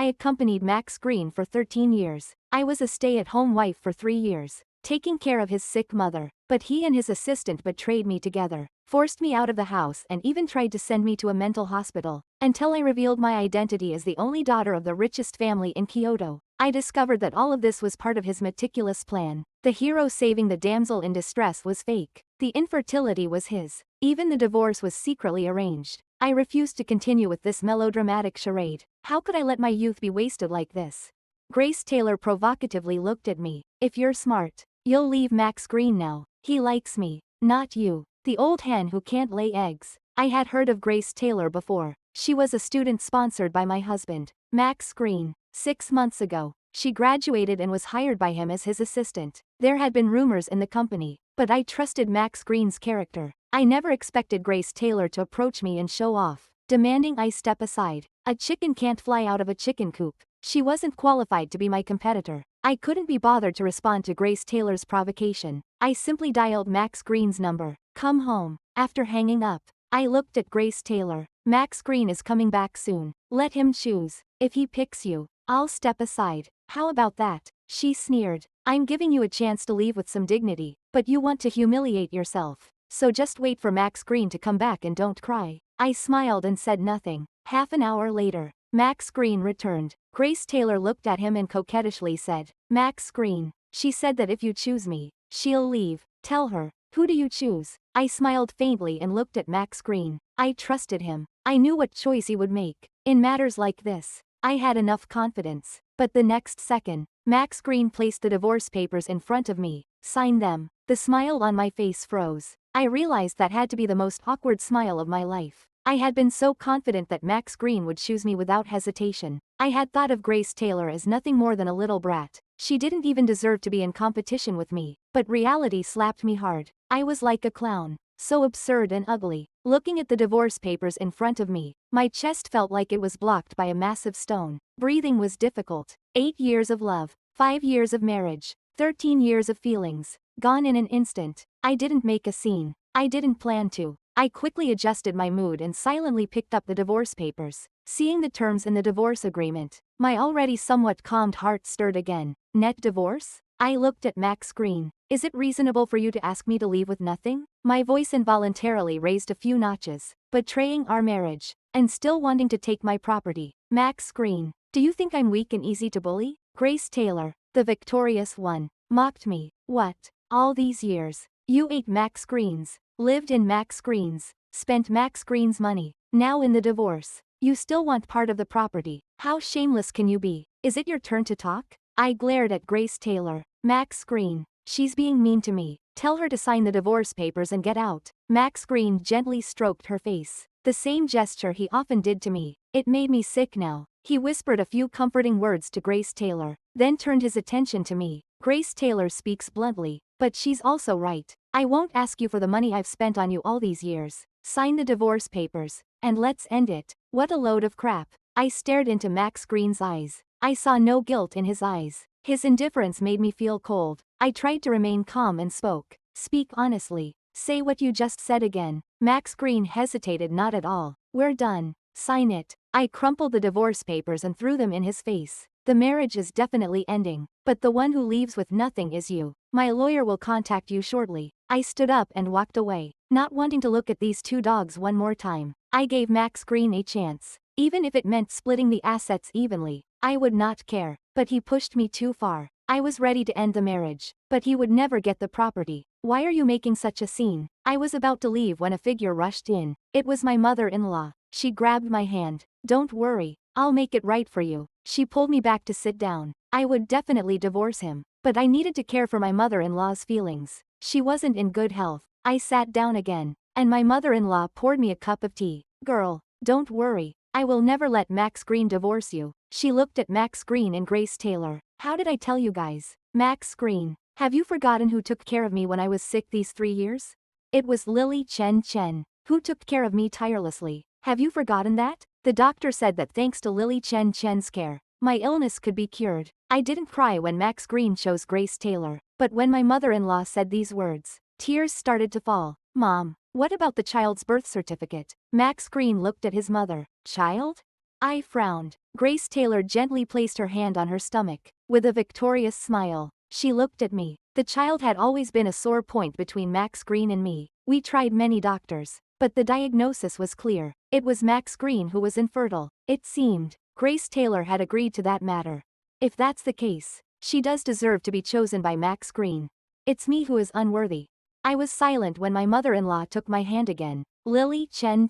I accompanied Max Green for 13 years. I was a stay-at-home wife for 3 years, taking care of his sick mother. But he and his assistant betrayed me together, forced me out of the house and even tried to send me to a mental hospital. Until I revealed my identity as the only daughter of the richest family in Kyoto, I discovered that all of this was part of his meticulous plan. The hero saving the damsel in distress was fake. The infertility was his. Even the divorce was secretly arranged. I refused to continue with this melodramatic charade. How could I let my youth be wasted like this? Grace Taylor provocatively looked at me. If you're smart, you'll leave Max Green now. He likes me, not you. The old hen who can't lay eggs. I had heard of Grace Taylor before. She was a student sponsored by my husband, Max Green. 6 months ago, she graduated and was hired by him as his assistant. There had been rumors in the company, but I trusted Max Green's character. I never expected Grace Taylor to approach me and show off, demanding I step aside. A chicken can't fly out of a chicken coop. She wasn't qualified to be my competitor. I couldn't be bothered to respond to Grace Taylor's provocation. I simply dialed Max Green's number. Come home. After hanging up, I looked at Grace Taylor. Max Green is coming back soon. Let him choose. If he picks you, I'll step aside. How about that? She sneered. I'm giving you a chance to leave with some dignity, but you want to humiliate yourself. So just wait for Max Green to come back and don't cry. I smiled and said nothing. Half an hour later, Max Green returned. Grace Taylor looked at him and coquettishly said, Max Green, she said that if you choose me, she'll leave. Tell her. Who do you choose? I smiled faintly and looked at Max Green. I trusted him. I knew what choice he would make. In matters like this, I had enough confidence. But the next second, Max Green placed the divorce papers in front of me. Sign them. The smile on my face froze. I realized that had to be the most awkward smile of my life. I had been so confident that Max Green would choose me without hesitation. I had thought of Grace Taylor as nothing more than a little brat. She didn't even deserve to be in competition with me. But reality slapped me hard. I was like a clown. So absurd and ugly. Looking at the divorce papers in front of me, my chest felt like it was blocked by a massive stone. Breathing was difficult. 8 years of love, 5 years of marriage, 13 years of feelings, gone in an instant. I didn't make a scene. I didn't plan to. I quickly adjusted my mood and silently picked up the divorce papers. Seeing the terms in the divorce agreement, my already somewhat calmed heart stirred again. Net divorce? I looked at Max Green. Is it reasonable for you to ask me to leave with nothing? My voice involuntarily raised a few notches. Betraying our marriage, and still wanting to take my property. Max Green, do you think I'm weak and easy to bully? Grace Taylor, the victorious one, mocked me. What? All these years, you ate Max Green's, lived in Max Green's, spent Max Green's money. Now in the divorce, you still want part of the property. How shameless can you be? Is it your turn to talk? I glared at Grace Taylor. Max Green, she's being mean to me. Tell her to sign the divorce papers and get out. Max Green gently stroked her face. The same gesture he often did to me. It made me sick now. He whispered a few comforting words to Grace Taylor, then turned his attention to me. Grace Taylor speaks bluntly, but she's also right. I won't ask you for the money I've spent on you all these years. Sign the divorce papers, and let's end it. What a load of crap. I stared into Max Green's eyes. I saw no guilt in his eyes. His indifference made me feel cold. I tried to remain calm and spoke. Speak honestly. Say what you just said again. Max Green hesitated not at all. We're done. Sign it. I crumpled the divorce papers and threw them in his face. The marriage is definitely ending, but the one who leaves with nothing is you. My lawyer will contact you shortly. I stood up and walked away, not wanting to look at these two dogs one more time. I gave Max Green a chance. Even if it meant splitting the assets evenly, I would not care. But he pushed me too far. I was ready to end the marriage, but he would never get the property. Why are you making such a scene? I was about to leave when a figure rushed in. It was my mother-in-law. She grabbed my hand. Don't worry, I'll make it right for you. She pulled me back to sit down. I would definitely divorce him, but I needed to care for my mother-in-law's feelings. She wasn't in good health. I sat down again, and my mother-in-law poured me a cup of tea. Girl, don't worry. I will never let Max Green divorce you. She looked at Max Green and Grace Taylor. How did I tell you guys? Max Green, have you forgotten who took care of me when I was sick these 3 years? It was Lily Chen Chen, who took care of me tirelessly. Have you forgotten that? The doctor said that thanks to Lily Chen Chen's care, my illness could be cured. I didn't cry when Max Green chose Grace Taylor, but when my mother-in-law said these words, tears started to fall. Mom, what about the child's birth certificate? Max Green looked at his mother. Child? I frowned. Grace Taylor gently placed her hand on her stomach. With a victorious smile, she looked at me. The child had always been a sore point between Max Green and me. We tried many doctors, but the diagnosis was clear. It was Max Green who was infertile. It seemed Grace Taylor had agreed to that matter. If that's the case, she does deserve to be chosen by Max Green. It's me who is unworthy. I was silent when my mother-in-law took my hand again. Lily Chen,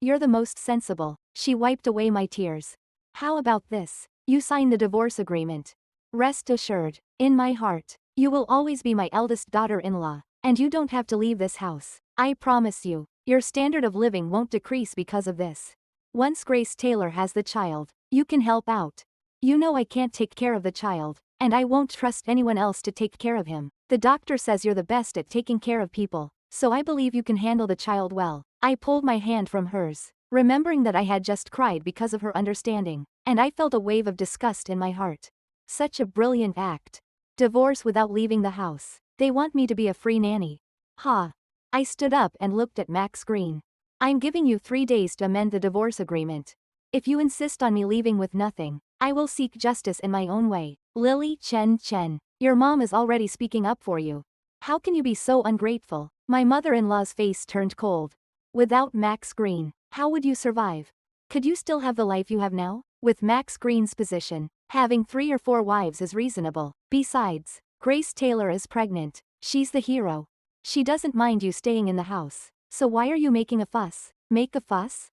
you're the most sensible. She wiped away my tears. How about this? You sign the divorce agreement. Rest assured, in my heart, you will always be my eldest daughter-in-law, and you don't have to leave this house. I promise you, your standard of living won't decrease because of this. Once Grace Taylor has the child, you can help out. You know I can't take care of the child, and I won't trust anyone else to take care of him. The doctor says you're the best at taking care of people, so I believe you can handle the child well. I pulled my hand from hers, remembering that I had just cried because of her understanding, and I felt a wave of disgust in my heart. Such a brilliant act. Divorce without leaving the house. They want me to be a free nanny. Ha. I stood up and looked at Max Green. I'm giving you 3 days to amend the divorce agreement. If you insist on me leaving with nothing, I will seek justice in my own way. Lily Chen, your mom is already speaking up for you. How can you be so ungrateful? My mother-in-law's face turned cold. Without Max Green, how would you survive? Could you still have the life you have now? With Max Green's position, having 3 or 4 wives is reasonable. Besides, Grace Taylor is pregnant. She's the hero. She doesn't mind you staying in the house. So why are you making a fuss? Make a fuss?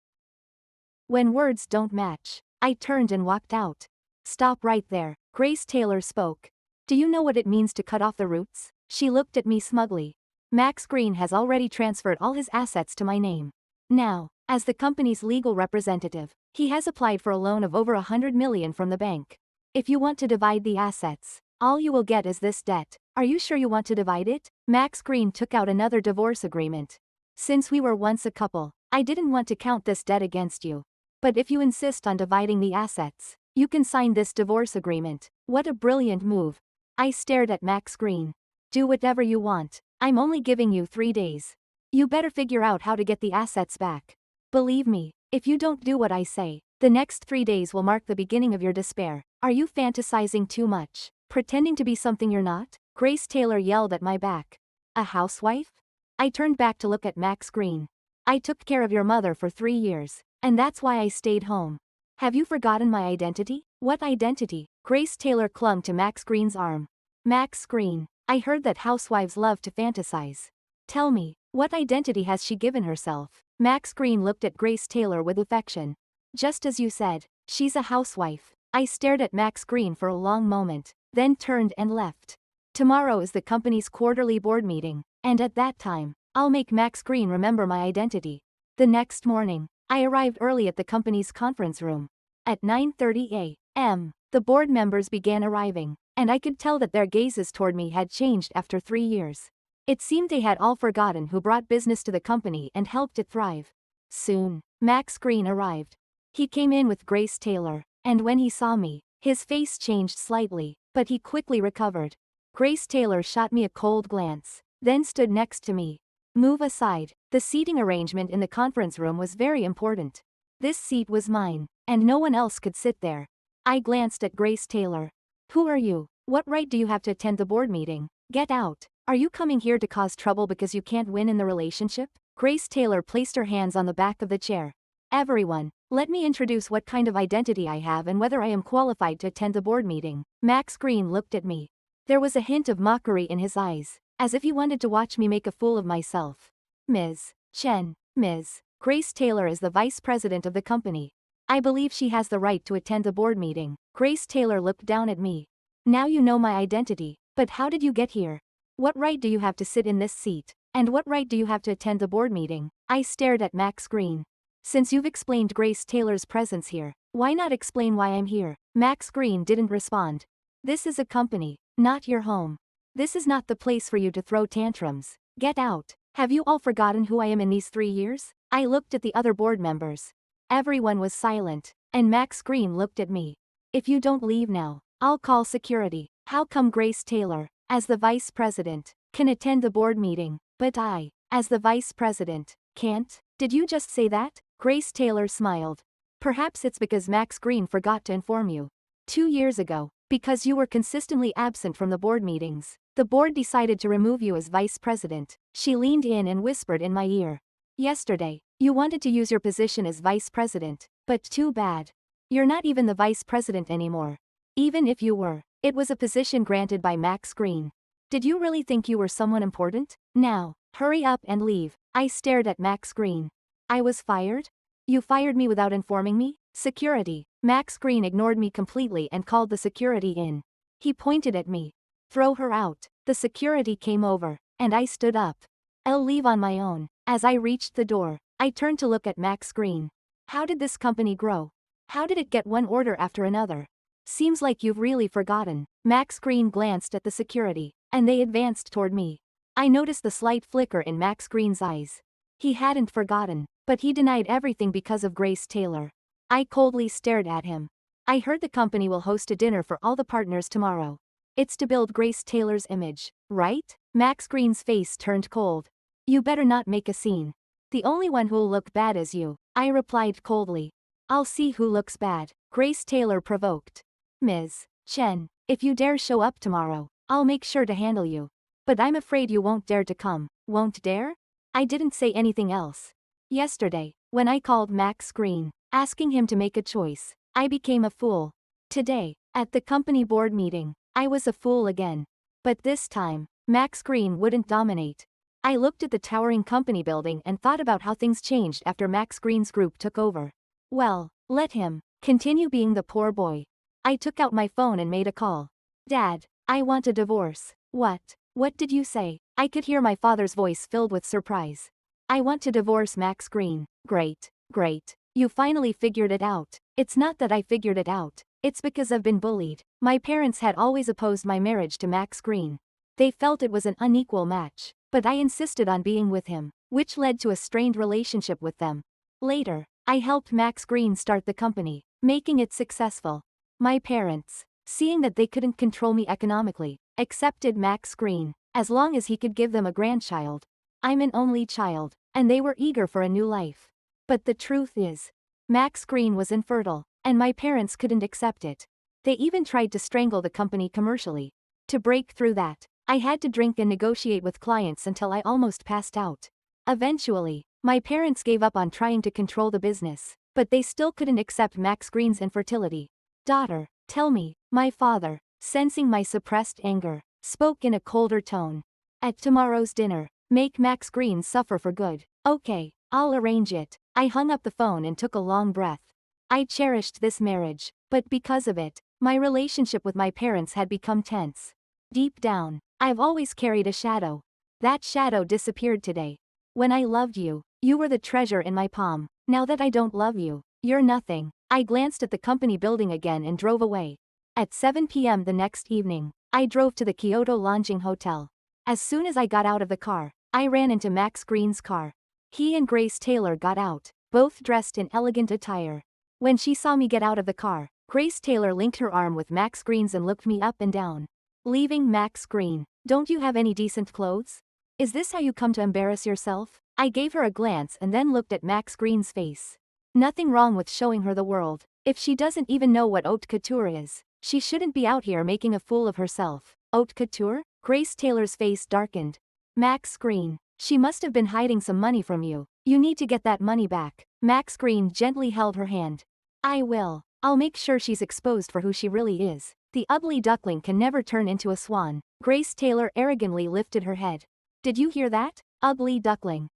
When words don't match, I turned and walked out. Stop right there. Grace Taylor spoke. Do you know what it means to cut off the roots? She looked at me smugly. Max Green has already transferred all his assets to my name. Now, as the company's legal representative, he has applied for a loan of over $100 million from the bank. If you want to divide the assets, all you will get is this debt. Are you sure you want to divide it? Max Green took out another divorce agreement. Since we were once a couple, I didn't want to count this debt against you. But if you insist on dividing the assets, you can sign this divorce agreement. What a brilliant move. I stared at Max Green. Do whatever you want. I'm only giving you 3 days. You better figure out how to get the assets back. Believe me, if you don't do what I say, the next 3 days will mark the beginning of your despair. Are you fantasizing too much? Pretending to be something you're not? Grace Taylor yelled at my back. A housewife? I turned back to look at Max Green. I took care of your mother for 3 years, and that's why I stayed home. Have you forgotten my identity? What identity? Grace Taylor clung to Max Green's arm. Max Green, I heard that housewives love to fantasize. Tell me, what identity has she given herself? Max Green looked at Grace Taylor with affection. Just as you said, she's a housewife. I stared at Max Green for a long moment, then turned and left. Tomorrow is the company's quarterly board meeting, and at that time, I'll make Max Green remember my identity. The next morning, I arrived early at the company's conference room. At 9:30 a.m., the board members began arriving, and I could tell that their gazes toward me had changed after 3 years. It seemed they had all forgotten who brought business to the company and helped it thrive. Soon, Max Green arrived. He came in with Grace Taylor, and when he saw me, his face changed slightly, but he quickly recovered. Grace Taylor shot me a cold glance, then stood next to me. Move aside. The seating arrangement in the conference room was very important. This seat was mine, and no one else could sit there. I glanced at Grace Taylor. Who are you? What right do you have to attend the board meeting? Get out. Are you coming here to cause trouble because you can't win in the relationship? Grace Taylor placed her hands on the back of the chair. Everyone, let me introduce what kind of identity I have and whether I am qualified to attend the board meeting. Max Green looked at me. There was a hint of mockery in his eyes, as if he wanted to watch me make a fool of myself. Ms. Chen, Ms. Grace Taylor is the vice president of the company. I believe she has the right to attend the board meeting. Grace Taylor looked down at me. Now you know my identity, but how did you get here? What right do you have to sit in this seat? And what right do you have to attend the board meeting? I stared at Max Green. Since you've explained Grace Taylor's presence here, why not explain why I'm here? Max Green didn't respond. This is a company, not your home. This is not the place for you to throw tantrums. Get out. Have you all forgotten who I am in these 3 years? I looked at the other board members. Everyone was silent, and Max Green looked at me. If you don't leave now, I'll call security. How come Grace Taylor, as the vice president, can attend the board meeting, but I, as the vice president, can't? Did you just say that? Grace Taylor smiled. Perhaps it's because Max Green forgot to inform you. 2 years ago, because you were consistently absent from the board meetings, the board decided to remove you as vice president. She leaned in and whispered in my ear. Yesterday, you wanted to use your position as vice president, but too bad. You're not even the vice president anymore. Even if you were, it was a position granted by Max Green. Did you really think you were someone important? Now, hurry up and leave. I stared at Max Green. I was fired? You fired me without informing me? Security. Max Green ignored me completely and called the security in. He pointed at me. Throw her out. The security came over, and I stood up. I'll leave on my own. As I reached the door, I turned to look at Max Green. How did this company grow? How did it get one order after another? Seems like you've really forgotten. Max Green glanced at the security, and they advanced toward me. I noticed the slight flicker in Max Green's eyes. He hadn't forgotten, but he denied everything because of Grace Taylor. I coldly stared at him. I heard the company will host a dinner for all the partners tomorrow. It's to build Grace Taylor's image, right? Max Green's face turned cold. You better not make a scene. The only one who'll look bad is you, I replied coldly. I'll see who looks bad, Grace Taylor provoked. Ms. Chen, if you dare show up tomorrow, I'll make sure to handle you. But I'm afraid you won't dare to come. Won't dare? I didn't say anything else. Yesterday, when I called Max Green, asking him to make a choice, I became a fool. Today, at the company board meeting, I was a fool again. But this time, Max Green wouldn't dominate. I looked at the towering company building and thought about how things changed after Max Green's group took over. Well, let him continue being the poor boy. I took out my phone and made a call. Dad, I want a divorce. What? What did you say? I could hear my father's voice filled with surprise. I want to divorce Max Green. Great, great. You finally figured it out. It's not that I figured it out. It's because I've been bullied. My parents had always opposed my marriage to Max Green. They felt it was an unequal match, but I insisted on being with him, which led to a strained relationship with them. Later, I helped Max Green start the company, making it successful. My parents, seeing that they couldn't control me economically, accepted Max Green, as long as he could give them a grandchild. I'm an only child, and they were eager for a new life. But the truth is, Max Green was infertile, and my parents couldn't accept it. They even tried to strangle the company commercially. To break through that, I had to drink and negotiate with clients until I almost passed out. Eventually, my parents gave up on trying to control the business, but they still couldn't accept Max Green's infertility. Daughter, tell me, my father, sensing my suppressed anger, spoke in a colder tone. At tomorrow's dinner, make Max Green suffer for good. Okay, I'll arrange it. I hung up the phone and took a long breath. I cherished this marriage, but because of it, my relationship with my parents had become tense. Deep down, I've always carried a shadow. That shadow disappeared today. When I loved you, you were the treasure in my palm. Now that I don't love you, you're nothing. I glanced at the company building again and drove away. At 7 p.m. the next evening, I drove to the Kyoto Lodging Hotel. As soon as I got out of the car, I ran into Max Green's car. He and Grace Taylor got out, both dressed in elegant attire. When she saw me get out of the car, Grace Taylor linked her arm with Max Green's and looked me up and down. Leaving Max Green, don't you have any decent clothes? Is this how you come to embarrass yourself? I gave her a glance and then looked at Max Green's face. Nothing wrong with showing her the world. If she doesn't even know what haute couture is, she shouldn't be out here making a fool of herself. Haute couture? Grace Taylor's face darkened. Max Green, she must have been hiding some money from you. You need to get that money back. Max Green gently held her hand. I will. I'll make sure she's exposed for who she really is. The ugly duckling can never turn into a swan. Grace Taylor arrogantly lifted her head. Did you hear that? Ugly duckling.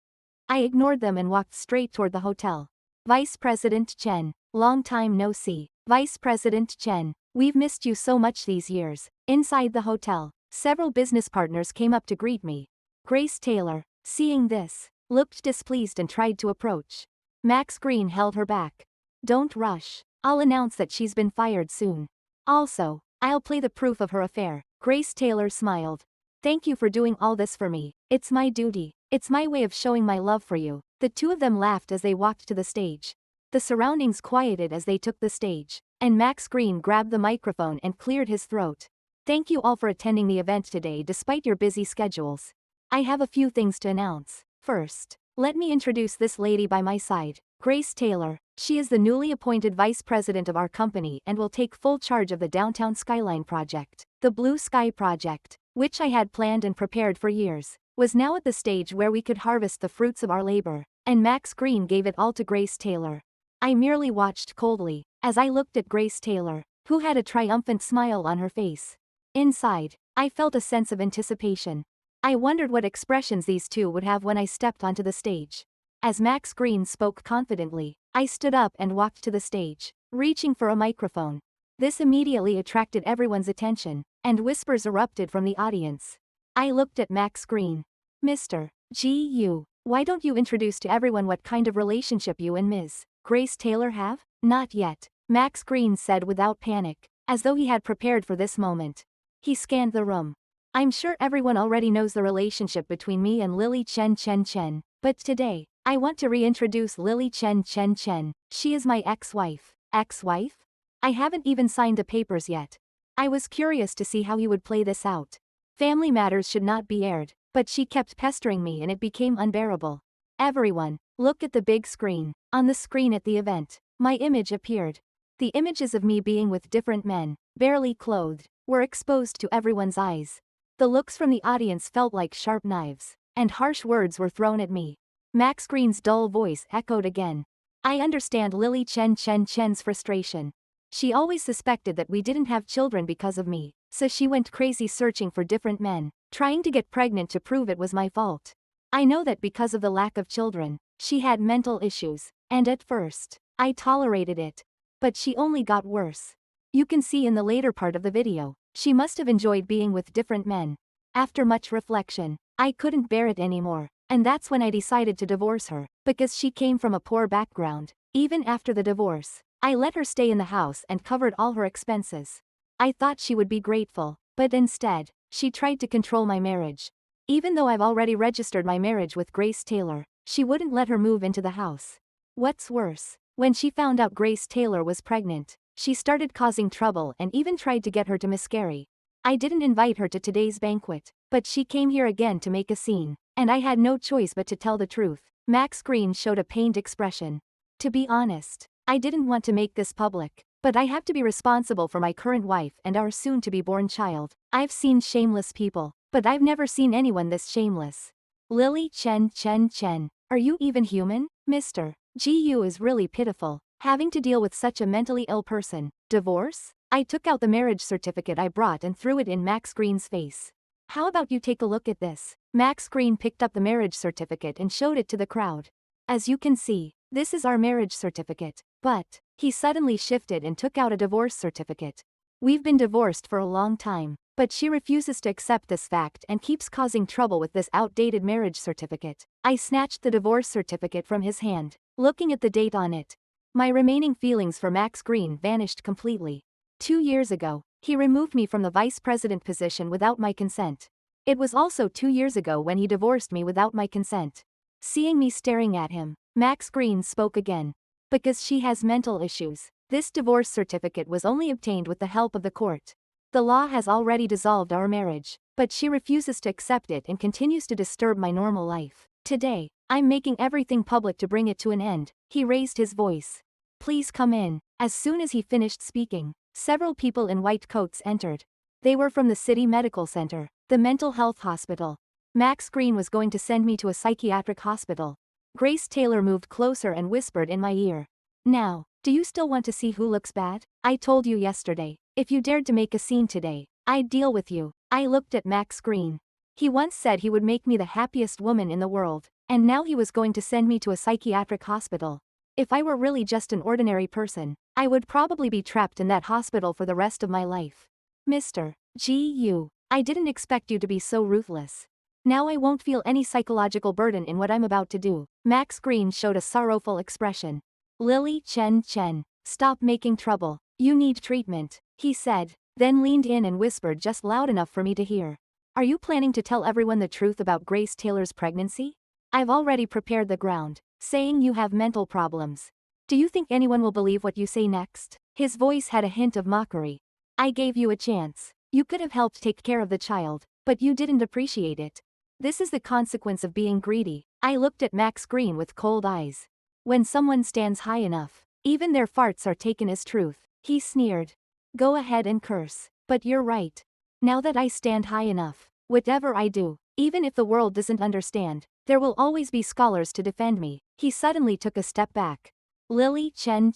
I ignored them and walked straight toward the hotel. Vice President Chen, long time no see. Vice President Chen, we've missed you so much these years. Inside the hotel, several business partners came up to greet me. Grace Taylor, seeing this, looked displeased and tried to approach. Max Green held her back. Don't rush. I'll announce that she's been fired soon. Also, I'll play the proof of her affair. Grace Taylor smiled. Thank you for doing all this for me. It's my duty. It's my way of showing my love for you. The two of them laughed as they walked to the stage. The surroundings quieted as they took the stage, and Max Green grabbed the microphone and cleared his throat. Thank you all for attending the event today despite your busy schedules. I have a few things to announce. First, let me introduce this lady by my side, Grace Taylor. She is the newly appointed vice president of our company and will take full charge of the Downtown Skyline project. The Blue Sky project, which I had planned and prepared for years, was now at the stage where we could harvest the fruits of our labor, and Max Green gave it all to Grace Taylor. I merely watched coldly, as I looked at Grace Taylor, who had a triumphant smile on her face. Inside, I felt a sense of anticipation. I wondered what expressions these two would have when I stepped onto the stage. As Max Green spoke confidently, I stood up and walked to the stage, reaching for a microphone. This immediately attracted everyone's attention, and whispers erupted from the audience. I looked at Max Green. Mr. Gu, why don't you introduce to everyone what kind of relationship you and Ms. Grace Taylor have? Not yet, Max Green said without panic, as though he had prepared for this moment. He scanned the room. I'm sure everyone already knows the relationship between me and Lily Chen Chen Chen, but today, I want to reintroduce Lily Chen Chen Chen. She is my ex-wife. Ex-wife? I haven't even signed the papers yet. I was curious to see how he would play this out. Family matters should not be aired, but she kept pestering me and it became unbearable. Everyone, look at the big screen. On the screen at the event, my image appeared. The images of me being with different men, barely clothed, were exposed to everyone's eyes. The looks from the audience felt like sharp knives, and harsh words were thrown at me. Max Green's dull voice echoed again. I understand Lily Chen Chen Chen's frustration. She always suspected that we didn't have children because of me, so she went crazy searching for different men, trying to get pregnant to prove it was my fault. I know that because of the lack of children, she had mental issues, and at first, I tolerated it. But she only got worse. You can see in the later part of the video, she must have enjoyed being with different men. After much reflection, I couldn't bear it anymore, and that's when I decided to divorce her, because she came from a poor background. Even after the divorce, I let her stay in the house and covered all her expenses. I thought she would be grateful, but instead, she tried to control my marriage. Even though I've already registered my marriage with Grace Taylor, she wouldn't let her move into the house. What's worse, when she found out Grace Taylor was pregnant, she started causing trouble and even tried to get her to miscarry. I didn't invite her to today's banquet, but she came here again to make a scene, and I had no choice but to tell the truth. Max Green showed a pained expression. To be honest, I didn't want to make this public, but I have to be responsible for my current wife and our soon-to-be-born child. I've seen shameless people, but I've never seen anyone this shameless. Lily Chen Chen Chen, are you even human? Mr. Gu is really pitiful, having to deal with such a mentally ill person. Divorce? I took out the marriage certificate I brought and threw it in Max Green's face. How about you take a look at this? Max Green picked up the marriage certificate and showed it to the crowd. As you can see, this is our marriage certificate, but he suddenly shifted and took out a divorce certificate. We've been divorced for a long time, but she refuses to accept this fact and keeps causing trouble with this outdated marriage certificate. I snatched the divorce certificate from his hand, looking at the date on it. My remaining feelings for Max Green vanished completely. 2 years ago, he removed me from the vice president position without my consent. It was also 2 years ago when he divorced me without my consent. Seeing me staring at him, Max Green spoke again. Because she has mental issues, this divorce certificate was only obtained with the help of the court. The law has already dissolved our marriage, but she refuses to accept it and continues to disturb my normal life. Today, I'm making everything public to bring it to an end. He raised his voice. Please come in. As soon as he finished speaking, several people in white coats entered. They were from the city medical center, the mental health hospital. Max Green was going to send me to a psychiatric hospital. Grace Taylor moved closer and whispered in my ear. Now, do you still want to see who looks bad? I told you yesterday, if you dared to make a scene today, I'd deal with you. I looked at Max Green. He once said he would make me the happiest woman in the world, and now he was going to send me to a psychiatric hospital. If I were really just an ordinary person, I would probably be trapped in that hospital for the rest of my life. Mr. Gu, I didn't expect you to be so ruthless. Now I won't feel any psychological burden in what I'm about to do. Max Green showed a sorrowful expression. Lily Chen Chen, stop making trouble. You need treatment, he said, then leaned in and whispered just loud enough for me to hear. Are you planning to tell everyone the truth about Grace Taylor's pregnancy? I've already prepared the ground, saying you have mental problems. Do you think anyone will believe what you say next? His voice had a hint of mockery. I gave you a chance. You could have helped take care of the child, but you didn't appreciate it. This is the consequence of being greedy. I looked at Max Green with cold eyes. When someone stands high enough, Even their farts are taken as truth. He sneered. Go ahead and curse. But you're right. Now that I stand high enough, whatever I do, even if the world doesn't understand, there will always be scholars to defend me. He suddenly took a step back. Lily Chen,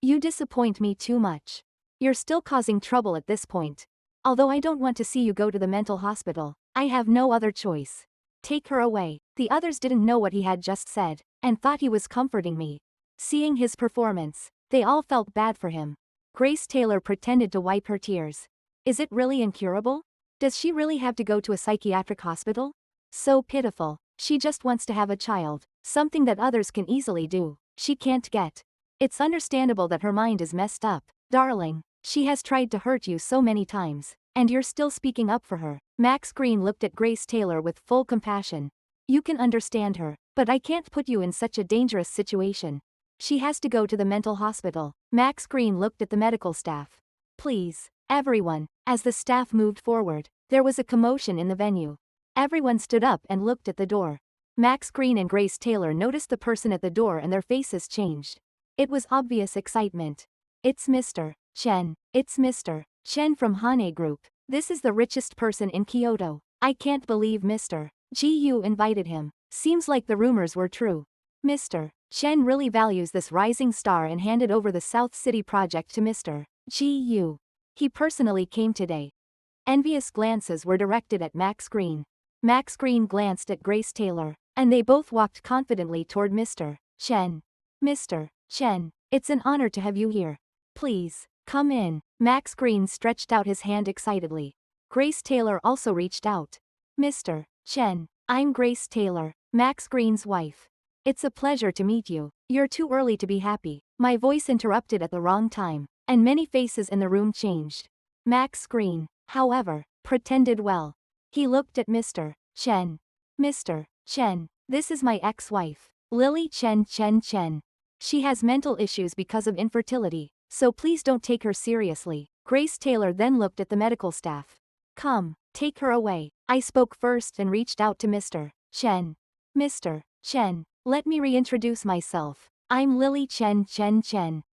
you disappoint me too much. You're still causing trouble at this point. Although I don't want to see you go to the mental hospital, I have no other choice. Take her away. The others didn't know what he had just said, and thought he was comforting me. Seeing his performance, they all felt bad for him. Grace Taylor pretended to wipe her tears. Is it really incurable? Does she really have to go to a psychiatric hospital? So pitiful. She just wants to have a child, something that others can easily do. She can't get. It's understandable that her mind is messed up. Darling, she has tried to hurt you so many times, and you're still speaking up for her. Max Green looked at Grace Taylor with full compassion. You can understand her, but I can't put you in such a dangerous situation. She has to go to the mental hospital. Max Green looked at the medical staff. Please, everyone. As the staff moved forward, there was a commotion in the venue. Everyone stood up and looked at the door. Max Green and Grace Taylor noticed the person at the door and their faces changed. It was obvious excitement. It's Mr. Chen. It's Mr. Chen from Hane Group. This is the richest person in Kyoto. I can't believe Mr. Gu invited him. Seems like the rumors were true. Mr. Chen really values this rising star and handed over the South City project to Mr. Gu. He personally came today. Envious glances were directed at Max Green. Max Green glanced at Grace Taylor, and they both walked confidently toward Mr. Chen. Mr. Chen, it's an honor to have you here. Please, come in. Max Green stretched out his hand excitedly. Grace Taylor also reached out. Mr. Chen, I'm Grace Taylor, Max Green's wife. It's a pleasure to meet you. You're too early to be happy. My voice interrupted at the wrong time, and many faces in the room changed. Max Green, however, pretended well. He looked at Mr. Chen. Mr. Chen, this is my ex-wife, Lily Chen. She has mental issues because of infertility, so please don't take her seriously. Grace Taylor then looked at the medical staff. Come, take her away. I spoke first and reached out to Mr. Chen. Mr. Chen, let me reintroduce myself. I'm Lily Chen.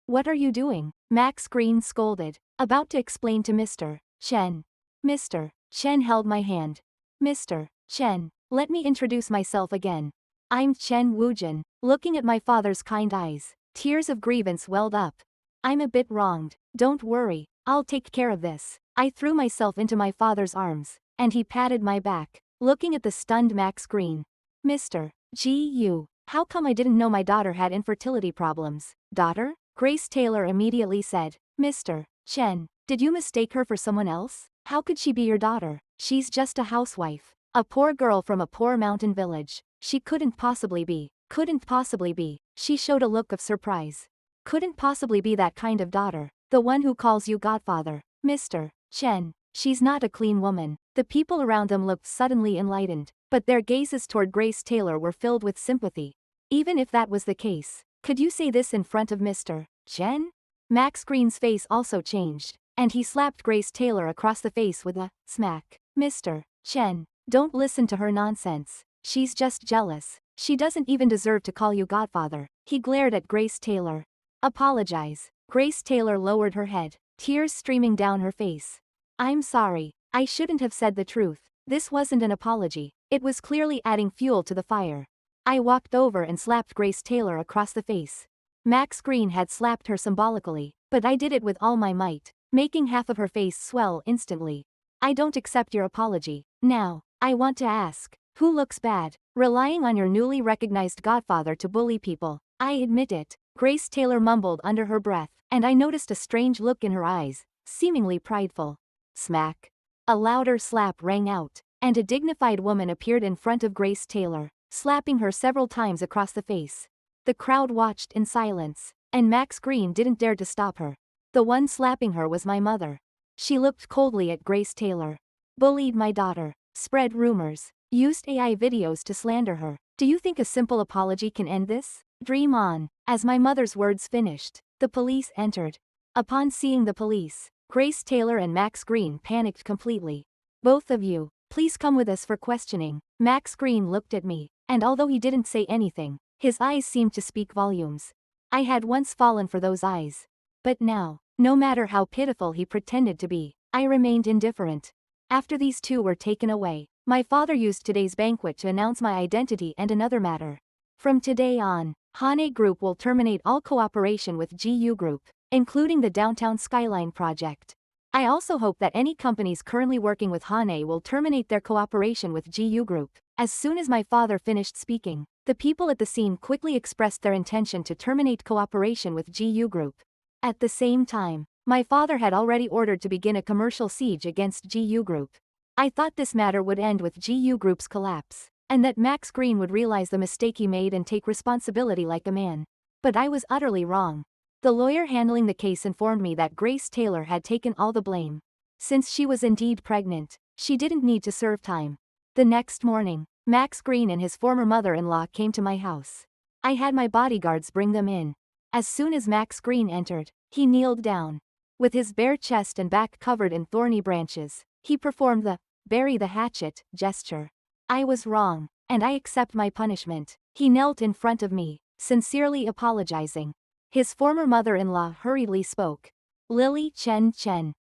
What are you doing? Max Green scolded, about to explain to Mr. Chen. Mr. Chen held my hand. Mr. Chen, let me introduce myself again. I'm Chen Wujin. Looking at my father's kind eyes, tears of grievance welled up. I'm a bit wronged. Don't worry, I'll take care of this. I threw myself into my father's arms, and he patted my back, looking at the stunned Max Green. Mr. Gu, how come I didn't know my daughter had infertility problems? Daughter? Grace Taylor immediately said. Mr. Chen, did you mistake her for someone else? How could she be your daughter? She's just a housewife. A poor girl from a poor mountain village. She couldn't possibly be. Couldn't possibly be. She showed a look of surprise. Couldn't possibly be that kind of daughter. The one who calls you godfather. Mr. Chen, she's not a clean woman. The people around them looked suddenly enlightened, but their gazes toward Grace Taylor were filled with sympathy. Even if that was the case, could you say this in front of Mr. Chen? Max Green's face also changed, and he slapped Grace Taylor across the face with a smack. Mr. Chen, don't listen to her nonsense. She's just jealous. She doesn't even deserve to call you godfather. He glared at Grace Taylor. Apologize. Grace Taylor lowered her head, tears streaming down her face. I'm sorry. I shouldn't have said the truth. This wasn't an apology. It was clearly adding fuel to the fire. I walked over and slapped Grace Taylor across the face. Max Green had slapped her symbolically, but I did it with all my might, making half of her face swell instantly. I don't accept your apology. Now, I want to ask, who looks bad? Relying on your newly recognized godfather to bully people. I admit it. Grace Taylor mumbled under her breath, and I noticed a strange look in her eyes, seemingly prideful. Smack. A louder slap rang out, and a dignified woman appeared in front of Grace Taylor, slapping her several times across the face. The crowd watched in silence, and Max Green didn't dare to stop her. The one slapping her was my mother. She looked coldly at Grace Taylor. Bullied my daughter. Spread rumors. Used AI videos to slander her. Do you think a simple apology can end this? Dream on. As my mother's words finished, the police entered. Upon seeing the police, Grace Taylor and Max Green panicked completely. Both of you, please come with us for questioning. Max Green looked at me, and although he didn't say anything, his eyes seemed to speak volumes. I had once fallen for those eyes. But now, no matter how pitiful he pretended to be, I remained indifferent. After these two were taken away, my father used today's banquet to announce my identity and another matter. From today on, Hane Group will terminate all cooperation with GU Group, including the Downtown Skyline project. I also hope that any companies currently working with Hane will terminate their cooperation with GU Group. As soon as my father finished speaking, the people at the scene quickly expressed their intention to terminate cooperation with GU Group. At the same time, my father had already ordered to begin a commercial siege against GU Group. I thought this matter would end with GU Group's collapse, and that Max Green would realize the mistake he made and take responsibility like a man. But I was utterly wrong. The lawyer handling the case informed me that Grace Taylor had taken all the blame. Since she was indeed pregnant, she didn't need to serve time. The next morning, Max Green and his former mother-in-law came to my house. I had my bodyguards bring them in. As soon as Max Green entered, he kneeled down. With his bare chest and back covered in thorny branches, he performed the "bury the hatchet" gesture. I was wrong, and I accept my punishment. He knelt in front of me, sincerely apologizing. His former mother-in-law hurriedly spoke. "Lily Chen,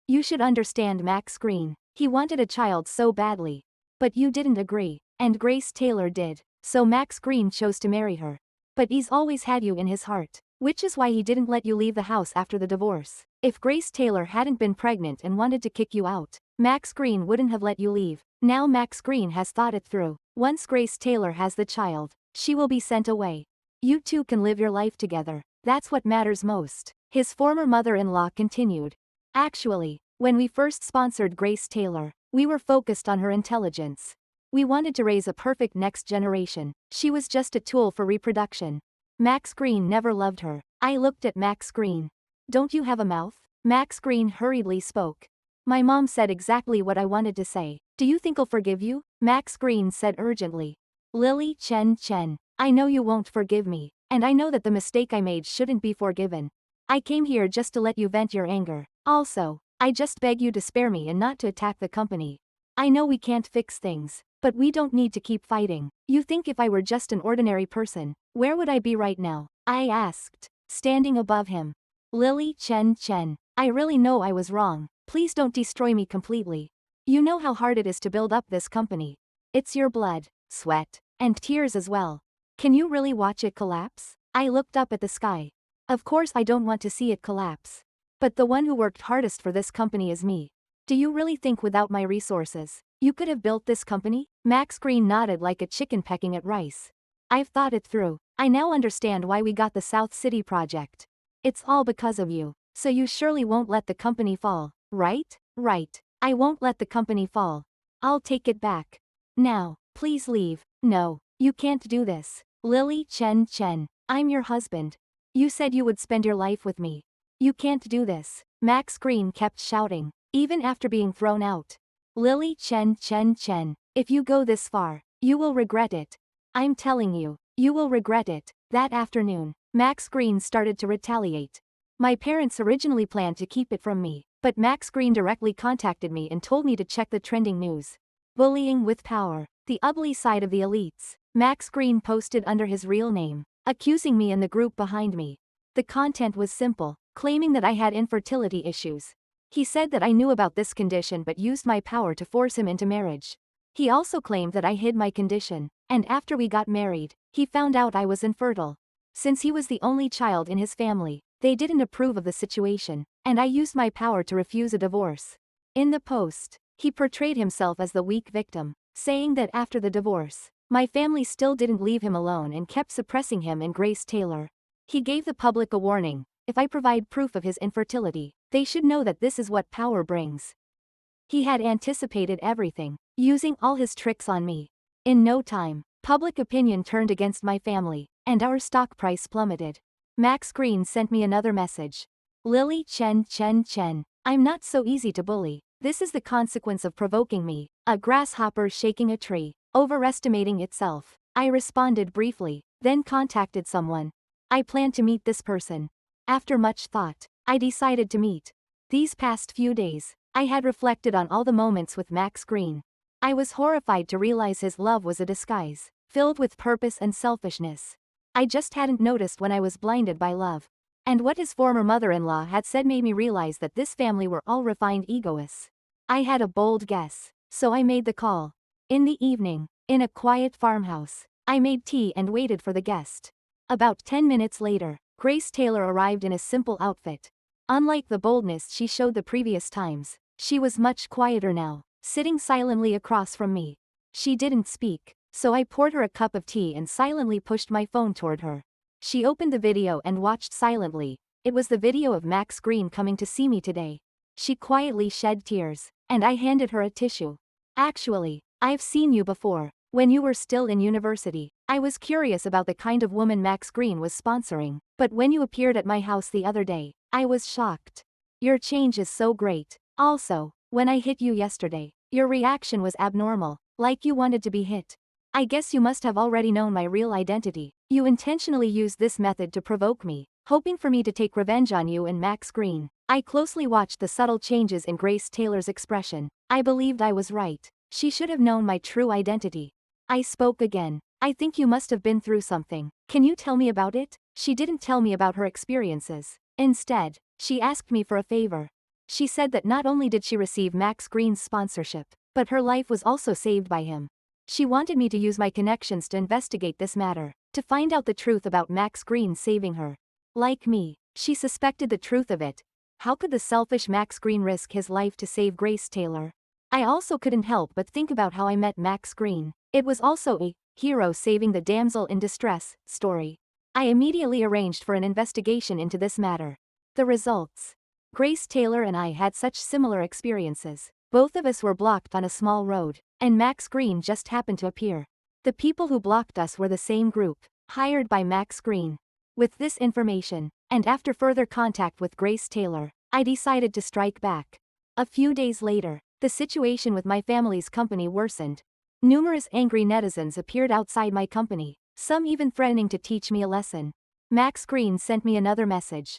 you should understand Max Green. He wanted a child so badly. But you didn't agree, and Grace Taylor did, so Max Green chose to marry her. But he's always had you in his heart, which is why he didn't let you leave the house after the divorce. If Grace Taylor hadn't been pregnant and wanted to kick you out, Max Green wouldn't have let you leave. Now Max Green has thought it through. Once Grace Taylor has the child, she will be sent away. You two can live your life together. That's what matters most," his former mother-in-law continued. "Actually, when we first sponsored Grace Taylor, we were focused on her intelligence. We wanted to raise a perfect next generation. She was just a tool for reproduction. Max Green never loved her." I looked at Max Green. "Don't you have a mouth?" Max Green hurriedly spoke. "My mom said exactly what I wanted to say. Do you think I'll forgive you?" Max Green said urgently. "Lily Chen, I know you won't forgive me, and I know that the mistake I made shouldn't be forgiven. I came here just to let you vent your anger. Also, I just beg you to spare me and not to attack the company. I know we can't fix things, but we don't need to keep fighting. You think if I were just an ordinary person, where would I be right now?" I asked, standing above him. "Lily Chen, I really know I was wrong. Please don't destroy me completely. You know how hard it is to build up this company. It's your blood, sweat, and tears as well. Can you really watch it collapse?" I looked up at the sky. Of course I don't want to see it collapse. But the one who worked hardest for this company is me. Do you really think without my resources, you could have built this company? Max Green nodded like a chicken pecking at rice. "I've thought it through. I now understand why we got the South City project. It's all because of you. So you surely won't let the company fall, right?" "Right. I won't let the company fall. I'll take it back. Now, please leave." "No, you can't do this. Lily Chen, I'm your husband. You said you would spend your life with me. You can't do this." Max Green kept shouting, even after being thrown out. "Lily Chen, if you go this far, you will regret it. I'm telling you, you will regret it." That afternoon, Max Green started to retaliate. My parents originally planned to keep it from me, but Max Green directly contacted me and told me to check the trending news. "Bullying with power, the ugly side of the elites," Max Green posted under his real name, accusing me and the group behind me. The content was simple, claiming that I had infertility issues. He said that I knew about this condition but used my power to force him into marriage. He also claimed that I hid my condition, and after we got married, he found out I was infertile. Since he was the only child in his family, they didn't approve of the situation, and I used my power to refuse a divorce. In the post, he portrayed himself as the weak victim, saying that after the divorce, my family still didn't leave him alone and kept suppressing him and Grace Taylor. He gave the public a warning: if I provide proof of his infertility, they should know that this is what power brings. He had anticipated everything, using all his tricks on me. In no time, public opinion turned against my family, and our stock price plummeted. Max Green sent me another message. "Lily Chen, I'm not so easy to bully. This is the consequence of provoking me, a grasshopper shaking a tree, overestimating itself." I responded briefly, then contacted someone. I planned to meet this person. After much thought, I decided to meet. These past few days, I had reflected on all the moments with Max Green. I was horrified to realize his love was a disguise, filled with purpose and selfishness. I just hadn't noticed when I was blinded by love. And what his former mother-in-law had said made me realize that this family were all refined egoists. I had a bold guess, so I made the call. In the evening, in a quiet farmhouse, I made tea and waited for the guest. About 10 minutes later, Grace Taylor arrived in a simple outfit. Unlike the boldness she showed the previous times, she was much quieter now, sitting silently across from me. She didn't speak, so I poured her a cup of tea and silently pushed my phone toward her. She opened the video and watched silently. It was the video of Max Green coming to see me today. She quietly shed tears, and I handed her a tissue. Actually, I've seen you before, when you were still in university. I was curious about the kind of woman Max Green was sponsoring, but when you appeared at my house the other day, I was shocked. Your change is so great. Also, when I hit you yesterday, your reaction was abnormal, like you wanted to be hit. I guess you must have already known my real identity. You intentionally used this method to provoke me, hoping for me to take revenge on you and Max Green. I closely watched the subtle changes in Grace Taylor's expression. I believed I was right. She should have known my true identity. I spoke again. I think you must have been through something. Can you tell me about it? She didn't tell me about her experiences. Instead, she asked me for a favor. She said that not only did she receive Max Green's sponsorship, but her life was also saved by him. She wanted me to use my connections to investigate this matter, to find out the truth about Max Green saving her. Like me, she suspected the truth of it. How could the selfish Max Green risk his life to save Grace Taylor? I also couldn't help but think about how I met Max Green. It was also a hero saving the damsel in distress story. I immediately arranged for an investigation into this matter. The results. Grace Taylor and I had such similar experiences. Both of us were blocked on a small road, and Max Green just happened to appear. The people who blocked us were the same group, hired by Max Green. With this information, and after further contact with Grace Taylor, I decided to strike back. A few days later, the situation with my family's company worsened. Numerous angry netizens appeared outside my company, some even threatening to teach me a lesson. Max Green sent me another message.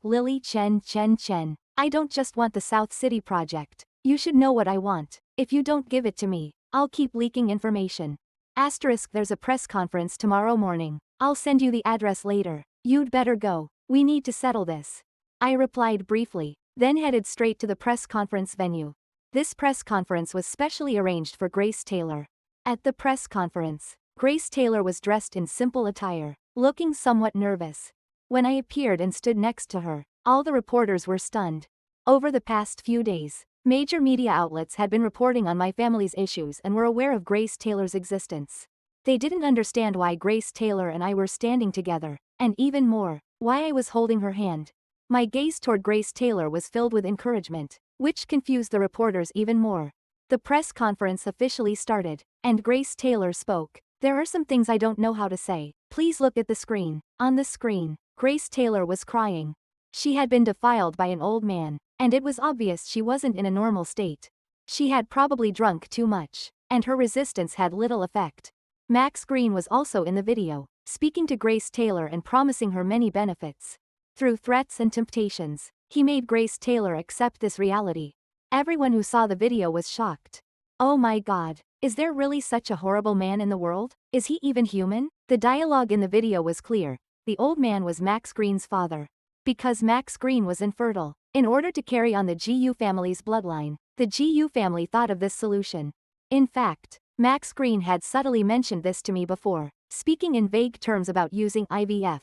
Lily Chen Chen Chen. I don't just want the South City project. You should know what I want. If you don't give it to me, I'll keep leaking information. There's a press conference tomorrow morning. I'll send you the address later. You'd better go. We need to settle this. I replied briefly, then headed straight to the press conference venue. This press conference was specially arranged for Grace Taylor. At the press conference, Grace Taylor was dressed in simple attire, looking somewhat nervous. When I appeared and stood next to her, all the reporters were stunned. Over the past few days, major media outlets had been reporting on my family's issues and were aware of Grace Taylor's existence. They didn't understand why Grace Taylor and I were standing together, and even more, why I was holding her hand. My gaze toward Grace Taylor was filled with encouragement, which confused the reporters even more. The press conference officially started, and Grace Taylor spoke. There are some things I don't know how to say. Please look at the screen. On the screen, Grace Taylor was crying. She had been defiled by an old man, and it was obvious she wasn't in a normal state. She had probably drunk too much, and her resistance had little effect. Max Green was also in the video, speaking to Grace Taylor and promising her many benefits. Through threats and temptations, he made Grace Taylor accept this reality. Everyone who saw the video was shocked. Oh my God, is there really such a horrible man in the world? Is he even human? The dialogue in the video was clear. The old man was Max Green's father. Because Max Green was infertile, in order to carry on the GU family's bloodline, the GU family thought of this solution. In fact, Max Green had subtly mentioned this to me before, speaking in vague terms about using IVF.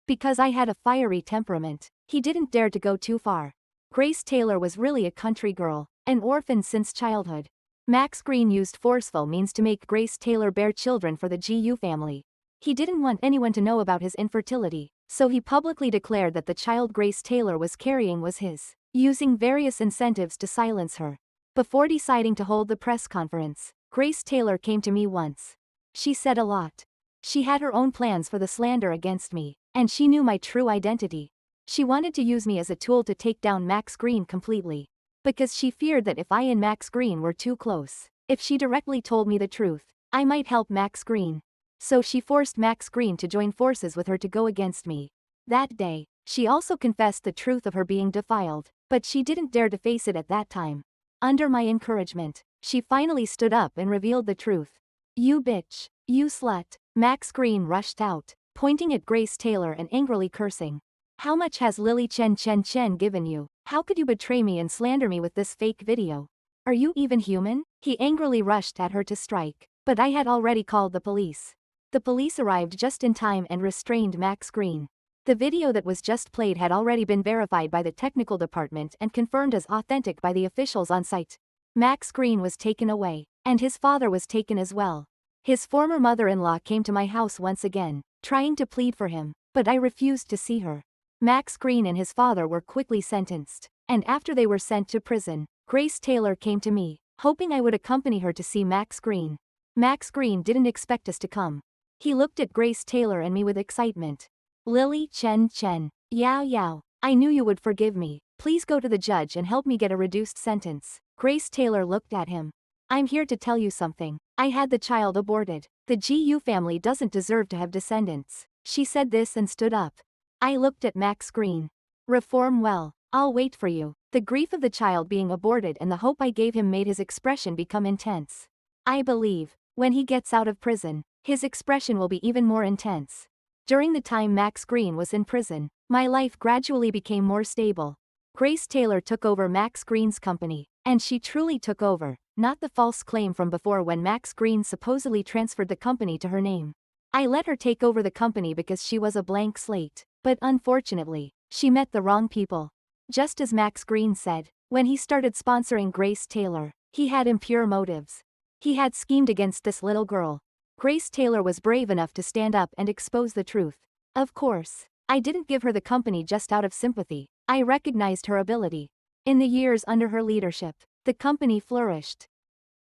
Because I had a fiery temperament, he didn't dare to go too far. Grace Taylor was really a country girl, an orphan since childhood. Max Green used forceful means to make Grace Taylor bear children for the GU family. He didn't want anyone to know about his infertility, so he publicly declared that the child Grace Taylor was carrying was his, using various incentives to silence her. Before deciding to hold the press conference, Grace Taylor came to me once. She said a lot. She had her own plans for the slander against me, and she knew my true identity. She wanted to use me as a tool to take down Max Green completely. Because she feared that if I and Max Green were too close, if she directly told me the truth, I might help Max Green. So she forced Max Green to join forces with her to go against me. That day, she also confessed the truth of her being defiled, but she didn't dare to face it at that time. Under my encouragement, she finally stood up and revealed the truth. You bitch. You slut. Max Green rushed out. pointing at Grace Taylor and angrily cursing. How much has Lily Chen given you? How could you betray me and slander me with this fake video? Are you even human? He angrily rushed at her to strike, but I had already called the police. The police arrived just in time and restrained Max Green. The video that was just played had already been verified by the technical department and confirmed as authentic by the officials on site. Max Green was taken away, and his father was taken as well. His former mother-in-law came to my house once again, trying to plead for him, but I refused to see her. Max Green and his father were quickly sentenced, and after they were sent to prison, Grace Taylor came to me, hoping I would accompany her to see Max Green. Max Green didn't expect us to come. He looked at Grace Taylor and me with excitement. Lily Chen, Yao, I knew you would forgive me. Please go to the judge and help me get a reduced sentence. Grace Taylor looked at him. I'm here to tell you something. I had the child aborted. The GU family doesn't deserve to have descendants. She said this and stood up. I looked at Max Green. Reform well. I'll wait for you. The grief of the child being aborted and the hope I gave him made his expression become intense. I believe, when he gets out of prison, his expression will be even more intense. During the time Max Green was in prison, my life gradually became more stable. Grace Taylor took over Max Green's company, and she truly took over, not the false claim from before when Max Green supposedly transferred the company to her name. I let her take over the company because she was a blank slate, but unfortunately, she met the wrong people. Just as Max Green said, when he started sponsoring Grace Taylor, he had impure motives. He had schemed against this little girl. Grace Taylor was brave enough to stand up and expose the truth. Of course, I didn't give her the company just out of sympathy. I recognized her ability. In the years under her leadership, the company flourished.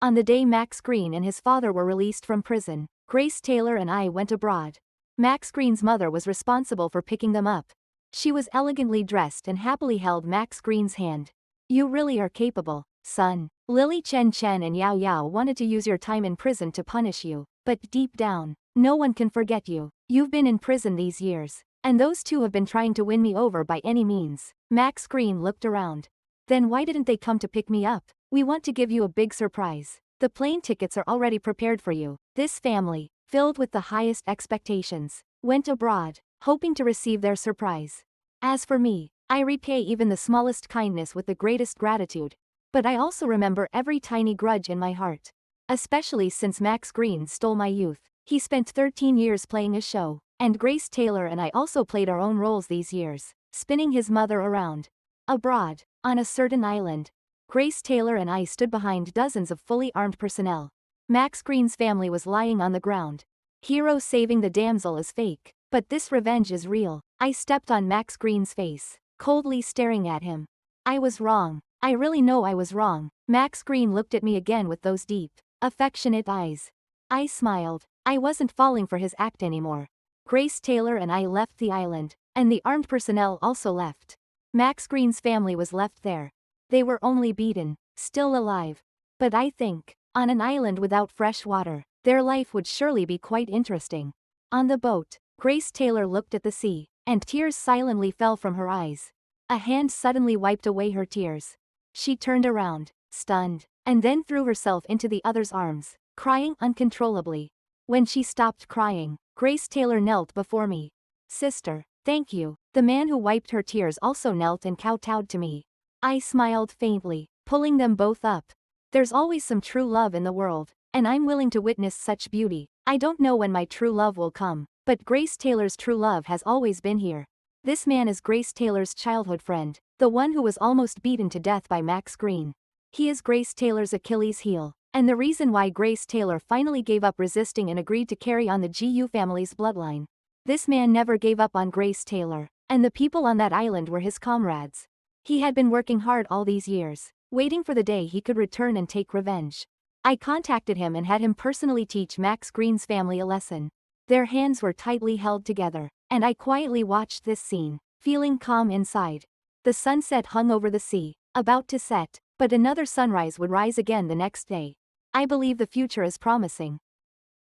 On the day Max Green and his father were released from prison, Grace Taylor and I went abroad. Max Green's mother was responsible for picking them up. She was elegantly dressed and happily held Max Green's hand. You really are capable, son. Lily Chen and Yao wanted to use your time in prison to punish you, but deep down, no one can forget you. You've been in prison these years, and those two have been trying to win me over by any means. Max Green looked around. Then why didn't they come to pick me up? We want to give you a big surprise. The plane tickets are already prepared for you. This family, filled with the highest expectations, went abroad, hoping to receive their surprise. As for me, I repay even the smallest kindness with the greatest gratitude. But I also remember every tiny grudge in my heart. Especially since Max Green stole my youth. He spent 13 years playing a show, and Grace Taylor and I also played our own roles these years, spinning his mother around. Abroad, on a certain island, Grace Taylor and I stood behind dozens of fully armed personnel. Max Green's family was lying on the ground. Hero saving the damsel is fake, but this revenge is real. I stepped on Max Green's face, coldly staring at him. I was wrong. I really know I was wrong. Max Green looked at me again with those deep, affectionate eyes. I smiled. I wasn't falling for his act anymore. Grace Taylor and I left the island, and the armed personnel also left. Max Green's family was left there. They were only beaten, still alive. But I think, on an island without fresh water, their life would surely be quite interesting. On the boat, Grace Taylor looked at the sea, and tears silently fell from her eyes. A hand suddenly wiped away her tears. She turned around, stunned, and then threw herself into the other's arms, crying uncontrollably. When she stopped crying, Grace Taylor knelt before me. Sister, thank you. The man who wiped her tears also knelt and kowtowed to me. I smiled faintly, pulling them both up. There's always some true love in the world, and I'm willing to witness such beauty. I don't know when my true love will come, but Grace Taylor's true love has always been here. This man is Grace Taylor's childhood friend, the one who was almost beaten to death by Max Green. He is Grace Taylor's Achilles heel, and the reason why Grace Taylor finally gave up resisting and agreed to carry on the GU family's bloodline. This man never gave up on Grace Taylor, and the people on that island were his comrades. He had been working hard all these years, waiting for the day he could return and take revenge. I contacted him and had him personally teach Max Green's family a lesson. Their hands were tightly held together, and I quietly watched this scene, feeling calm inside. The sunset hung over the sea, about to set, but another sunrise would rise again the next day. I believe the future is promising.